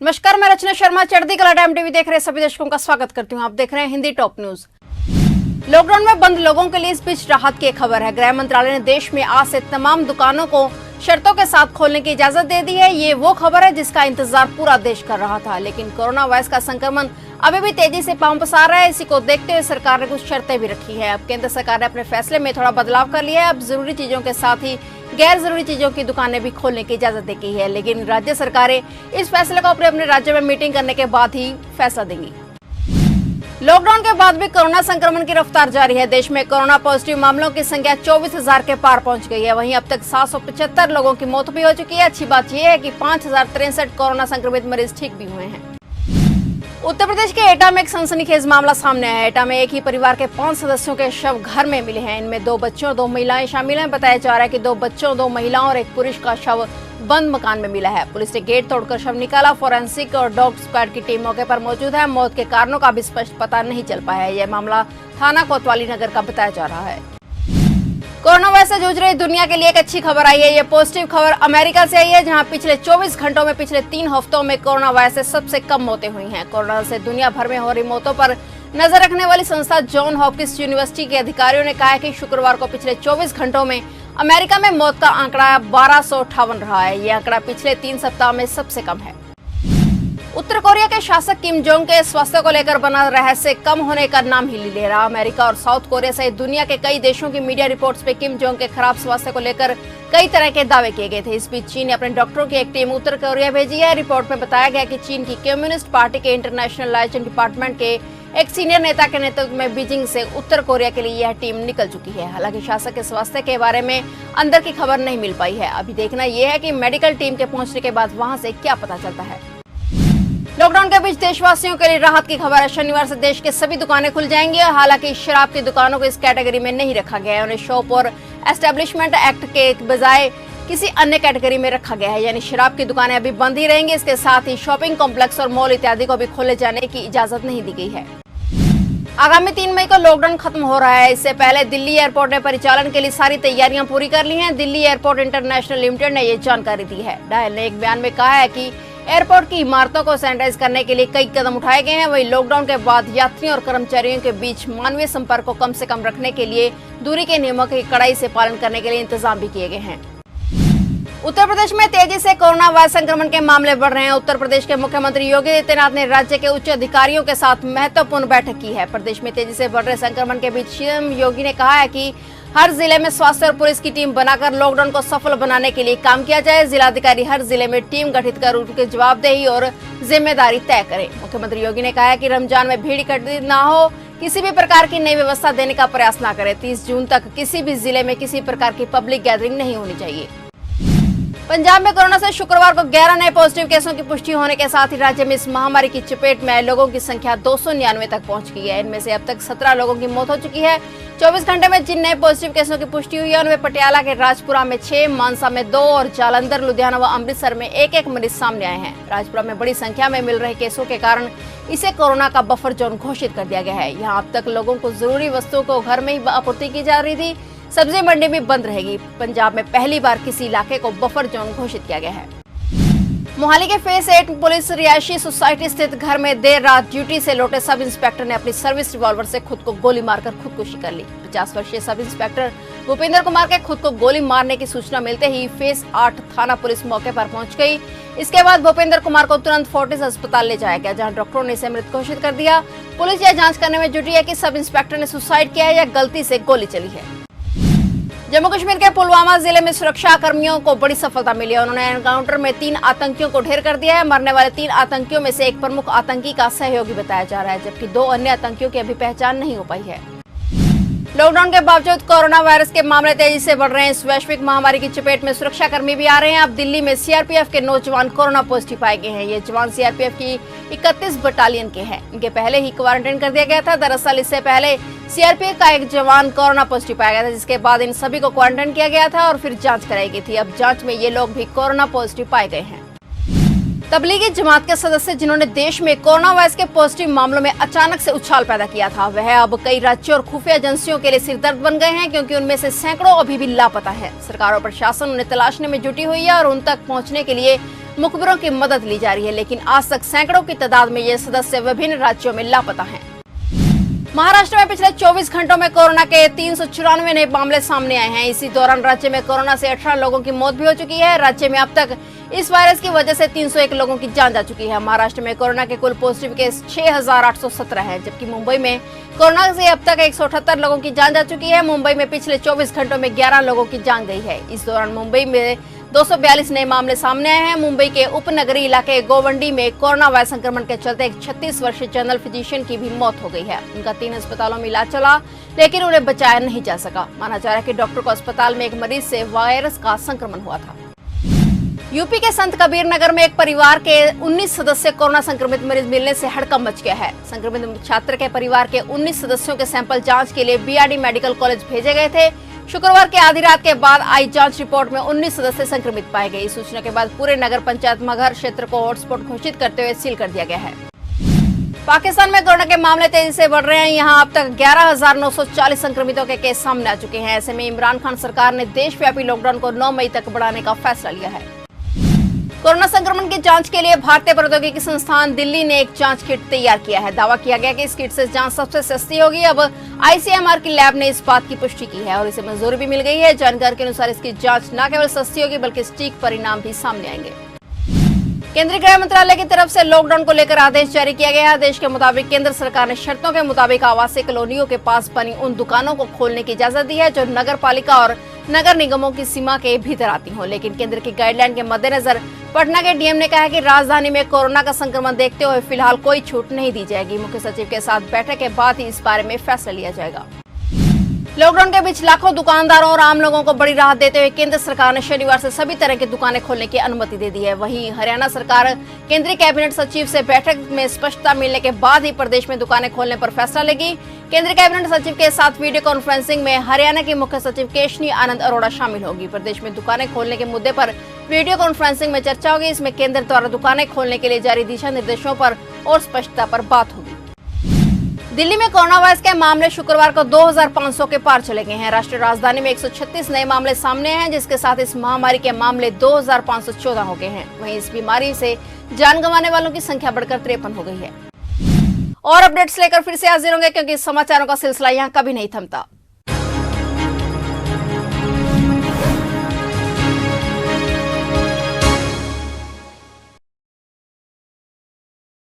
नमस्कार, मैं रचना शर्मा चढ़ती कला टाइम टीवी देख रहे सभी दर्शकों का स्वागत करती हूं। आप देख रहे हैं हिंदी टॉप न्यूज। लॉकडाउन में बंद लोगों के लिए इस बीच राहत की खबर है। गृह मंत्रालय ने देश में आज से तमाम दुकानों को शर्तों के साथ खोलने की इजाजत दे दी है। ये वो खबर है जिसका इंतजार पूरा देश कर रहा था, लेकिन कोरोना वायरस का संक्रमण अभी भी तेजी से पांव पसार रहा है। इसी को देखते हुए सरकार ने कुछ शर्तें भी रखी है। अब केंद्र सरकार ने अपने फैसले में थोड़ा बदलाव कर लिया है। अब जरूरी चीजों के साथ ही गैर जरूरी चीजों की दुकानें भी खोलने की इजाजत दे दी है, लेकिन राज्य सरकारें इस फैसले को अपने अपने राज्य में मीटिंग करने के बाद ही फैसला देंगी। लॉकडाउन के बाद भी कोरोना संक्रमण की रफ्तार जारी है। देश में कोरोना पॉजिटिव मामलों की संख्या 24,000 के पार पहुंच गई है। वहीं अब तक 775 लोगों की मौत भी हो चुकी है। अच्छी बात यह है कि 5,063 कोरोना संक्रमित मरीज ठीक भी हुए हैं। उत्तर प्रदेश के एटा में एक सनसनीखेज मामला सामने आया है। एटा में एक ही परिवार के 5 सदस्यों के शव घर में मिले हैं। इनमें 2 बच्चों और 2 महिलाएं शामिल हैं। बताया जा रहा है कि 2 बच्चों, 2 महिलाओं और एक पुरुष का शव बंद मकान में मिला है। पुलिस ने गेट तोड़कर शव निकाला। फोरेंसिक और डॉग स्क्वाड की टीम मौके पर मौजूद है। मौत के कारणों का भी स्पष्ट पता नहीं चल पाया है। यह मामला थाना कोतवाली नगर का बताया जा रहा है। कोरोना वायरस से जूझ रही दुनिया के लिए एक अच्छी खबर आई है। ये पॉजिटिव खबर अमेरिका से आई है, जहां पिछले 24 घंटों में पिछले 3 हफ्तों में कोरोना वायरस से सबसे कम मौतें हुई हैं। कोरोना से दुनिया भर में हो रही मौतों पर नजर रखने वाली संस्था जॉन हॉपकिंस यूनिवर्सिटी के अधिकारियों ने कहा है कि शुक्रवार को पिछले 24 घंटों में अमेरिका में मौत का आंकड़ा 1258 रहा है। ये आंकड़ा पिछले 3 सप्ताह में सबसे कम है। उत्तर कोरिया के शासक किम जोंग के स्वास्थ्य को लेकर बना रहस्य कम होने का नाम ही ले रहा। अमेरिका और साउथ कोरिया सहित दुनिया के कई देशों की मीडिया रिपोर्ट्स पे किम जोंग के खराब स्वास्थ्य को लेकर कई तरह के दावे किए गए थे। इस बीच चीन ने अपने डॉक्टरों की एक टीम उत्तर कोरिया भेजी है। रिपोर्ट में बताया गया कि चीन की कम्युनिस्ट पार्टी के इंटरनेशनल लाइसेंस डिपार्टमेंट के एक सीनियर नेता के नेतृत्व में बीजिंग से उत्तर कोरिया के लिए यह टीम निकल चुकी है। हालांकि शासक के स्वास्थ्य के बारे में अंदर की खबर नहीं मिल पाई है। अभी देखना यह है कि मेडिकल टीम के पहुंचने के बाद वहां से क्या पता चलता है। लॉकडाउन के बीच देशवासियों के लिए राहत की खबर है। शनिवार से देश के सभी दुकानें खुल जाएंगी। हालांकि शराब की दुकानों को इस कैटेगरी में नहीं रखा गया है। उन्हें शॉप और एस्टेब्लिशमेंट एक्ट के बजाय किसी अन्य कैटेगरी में रखा गया है, यानी शराब की दुकानें अभी बंद ही रहेंगी। इसके साथ ही शॉपिंग कॉम्प्लेक्स और मॉल इत्यादि को भी खोले जाने की इजाजत नहीं दी गई है। आगामी 3 मई को लॉकडाउन खत्म हो रहा है। इससे पहले दिल्ली एयरपोर्ट ने परिचालन के लिए सारी तैयारियां पूरी कर ली हैं। दिल्ली एयरपोर्ट इंटरनेशनल लिमिटेड ने ये जानकारी दी है। डायल ने एक बयान में कहा है कि एयरपोर्ट की इमारतों को सैनिटाइज करने के लिए कई कदम उठाए गए हैं। वहीं लॉकडाउन के बाद यात्रियों और कर्मचारियों के बीच मानवीय संपर्क को कम से कम रखने के लिए दूरी के नियमों के कड़ाई से पालन करने के लिए इंतजाम भी किए गए हैं। उत्तर प्रदेश में तेजी से कोरोना वायरस संक्रमण के मामले बढ़ रहे हैं। उत्तर प्रदेश के मुख्यमंत्री योगी आदित्यनाथ ने राज्य के उच्च अधिकारियों के साथ महत्वपूर्ण बैठक की है। प्रदेश में तेजी से बढ़ रहे संक्रमण के बीच सीएम योगी ने कहा है कि हर जिले में स्वास्थ्य और पुलिस की टीम बनाकर लॉकडाउन को सफल बनाने के लिए काम किया जाए। जिलाधिकारी हर जिले में टीम गठित कर उनकी जवाबदेही और जिम्मेदारी तय करें। मुख्यमंत्री योगी ने कहा है कि रमजान में भीड़ इकट्ठी न हो, किसी भी प्रकार की नई व्यवस्था देने का प्रयास न करें। 30 जून तक किसी भी जिले में किसी प्रकार की पब्लिक गैदरिंग नहीं होनी चाहिए। पंजाब में कोरोना से शुक्रवार को 11 नए पॉजिटिव केसों की पुष्टि होने के साथ ही राज्य में इस महामारी की चपेट में आए लोगों की संख्या 299 तक पहुंच गई है। इनमें से अब तक 17 लोगों की मौत हो चुकी है। 24 घंटे में जिन नए पॉजिटिव केसों की पुष्टि हुई है उनमें पटियाला के राजपुरा में 6, मानसा में 2 और जालंधर, लुधियाना व अमृतसर में एक मरीज सामने आए हैं। राजपुरा में बड़ी संख्या में मिल रहे केसों के कारण इसे कोरोना का बफर जोन घोषित कर दिया गया है। यहाँ अब तक लोगों को जरूरी वस्तुओं को घर में ही आपूर्ति की जा रही थी। सब्जी मंडी भी बंद रहेगी। पंजाब में पहली बार किसी इलाके को बफर जोन घोषित किया गया है। मोहाली के फेस 8 पुलिस रिहायशी सोसाइटी स्थित घर में देर रात ड्यूटी से लौटे सब इंस्पेक्टर ने अपनी सर्विस रिवॉल्वर से खुद को गोली मारकर खुदकुशी कर ली। 50 वर्षीय सब इंस्पेक्टर भूपेंद्र कुमार के खुद को गोली मारने की सूचना मिलते ही फेस 8 थाना पुलिस मौके पर पहुंच गई। इसके बाद भूपेंद्र कुमार को तुरंत फोर्टिस अस्पताल ले जाया गया, जहां डॉक्टरों ने इसे मृत घोषित कर दिया। पुलिस यह जांच करने में जुटी है कि सब इंस्पेक्टर ने सुसाइड किया है या गलती से गोली चली है। जम्मू कश्मीर के पुलवामा जिले में सुरक्षा कर्मियों को बड़ी सफलता मिली है। उन्होंने एनकाउंटर में 3 आतंकियों को ढेर कर दिया है। मरने वाले 3 आतंकियों में से एक प्रमुख आतंकी का सहयोगी बताया जा रहा है, जबकि 2 अन्य आतंकियों की अभी पहचान नहीं हो पाई है। लॉकडाउन के बावजूद कोरोना वायरस के मामले तेजी से बढ़ रहे हैं। इस वैश्विक महामारी की चपेट में सुरक्षा कर्मी भी आ रहे हैं। अब दिल्ली में सीआरपीएफ के 9 जवान कोरोना पॉजिटिव पाए गए हैं। ये जवान सीआरपीएफ की 31 बटालियन के हैं। इनके पहले ही क्वारंटाइन कर दिया गया था। दरअसल इससे पहले सीआरपीएफ का एक जवान कोरोना पॉजिटिव पाया गया था, जिसके बाद इन सभी को क्वारंटाइन किया गया था और फिर जांच कराई गई थी। अब जांच में ये लोग भी कोरोना पॉजिटिव पाए गए हैं। तबलीगी जमात के सदस्य जिन्होंने देश में कोरोना वायरस के पॉजिटिव मामलों में अचानक से उछाल पैदा किया था, वह अब कई राज्यों और खुफिया एजेंसियों के लिए सिरदर्द बन गए हैं, क्योंकि उनमें से सैकड़ों अभी भी लापता है। सरकार और प्रशासन उन्हें तलाशने में जुटी हुई है और उन तक पहुंचने के लिए मुखबिरों की मदद ली जा रही है, लेकिन आज तक सैकड़ों की तादाद में ये सदस्य विभिन्न राज्यों में लापता हैं। महाराष्ट्र में पिछले 24 घंटों में कोरोना के 394 नए मामले सामने आए हैं। इसी दौरान राज्य में कोरोना से 18 लोगों की मौत भी हो चुकी है। राज्य में अब तक इस वायरस की वजह से 301 लोगों की जान जा चुकी है। महाराष्ट्र में कोरोना के कुल पॉजिटिव केस 6817 है, जबकि मुंबई में कोरोना से अब तक 178 लोगों की जान जा चुकी है। मुंबई में पिछले 24 घंटों में 11 लोगों की जान गई है। इस दौरान मुंबई में 242 नए मामले सामने आए हैं। मुंबई के उपनगरीय इलाके गोवंडी में कोरोना वायरस संक्रमण के चलते एक 36 वर्षीय जनरल फिजिशियन की भी मौत हो गई है। उनका 3 अस्पतालों में इलाज चला, लेकिन उन्हें बचाया नहीं जा सका। माना जा रहा है कि डॉक्टर को अस्पताल में एक मरीज से वायरस का संक्रमण हुआ था। यूपी के संत कबीर नगर में एक परिवार के 19 सदस्य कोरोना संक्रमित मरीज मिलने से हड़कंप मच गया है। संक्रमित छात्र के परिवार के 19 सदस्यों के सैंपल जांच के लिए बीआरडी मेडिकल कॉलेज भेजे गए थे। शुक्रवार की आधी रात के बाद आई जांच रिपोर्ट में 19 सदस्य संक्रमित पाए गए। इस सूचना के बाद पूरे नगर पंचायत मगहर क्षेत्र को हॉटस्पॉट घोषित करते हुए सील कर दिया गया है। पाकिस्तान में कोरोना के मामले तेजी से बढ़ रहे हैं। यहां अब तक 11,940 संक्रमितों के केस सामने आ चुके हैं। ऐसे में इमरान खान सरकार ने देशव्यापी लॉकडाउन को 9 मई तक बढ़ाने का फैसला लिया है। कोरोना संक्रमण की जांच के लिए भारतीय प्रौद्योगिकी संस्थान दिल्ली ने एक जांच किट तैयार किया है। दावा किया गया कि इस किट से जांच सबसे सस्ती होगी। अब आईसीएमआर की लैब ने इस बात की पुष्टि की है और इसे मंजूरी भी मिल गई है। जानकारी के अनुसार इसकी जांच न केवल सस्ती होगी, बल्कि सटीक परिणाम भी सामने आएंगे। केंद्रीय गृह मंत्रालय की तरफ से लॉकडाउन को लेकर आदेश जारी किया गया है। आदेश के मुताबिक केंद्र सरकार ने शर्तों के मुताबिक आवासीय कॉलोनियों के पास बनी उन दुकानों को खोलने की इजाजत दी है जो नगर पालिका और नगर निगमों की सीमा के भीतर आती हो। लेकिन केंद्र की गाइडलाइन के मद्देनजर पटना के डीएम ने कहा है कि राजधानी में कोरोना का संक्रमण देखते हुए फिलहाल कोई छूट नहीं दी जाएगी। मुख्य सचिव के साथ बैठक के बाद ही इस बारे में फैसला लिया जाएगा। लॉकडाउन के बीच लाखों दुकानदारों और आम लोगों को बड़ी राहत देते हुए केंद्र सरकार ने शनिवार से सभी तरह की दुकानें खोलने की अनुमति दे दी है। वहीं हरियाणा सरकार केंद्रीय कैबिनेट सचिव से बैठक में स्पष्टता मिलने के बाद ही प्रदेश में दुकानें खोलने पर फैसला लेगी। केंद्रीय कैबिनेट सचिव के साथ वीडियो कॉन्फ्रेंसिंग में हरियाणा की मुख्य सचिव केशनी आनंद अरोड़ा शामिल होगी। प्रदेश में दुकानें खोलने के मुद्दे पर वीडियो कॉन्फ्रेंसिंग में चर्चा होगी। इसमें केंद्र द्वारा दुकानें खोलने के लिए जारी दिशा निर्देशों पर और स्पष्टता पर बात होगी। दिल्ली में कोरोना वायरस के मामले शुक्रवार को 2500 के पार चले गए हैं। राष्ट्रीय राजधानी में 136 नए मामले सामने हैं, जिसके साथ इस महामारी के मामले 2514 हो गए हैं। वहीं इस बीमारी से जान गंवाने वालों की संख्या बढ़कर 53 हो गई है। और अपडेट्स लेकर फिर से हाजिर होंगे, क्योंकि समाचारों का सिलसिला यहाँ कभी नहीं थमता।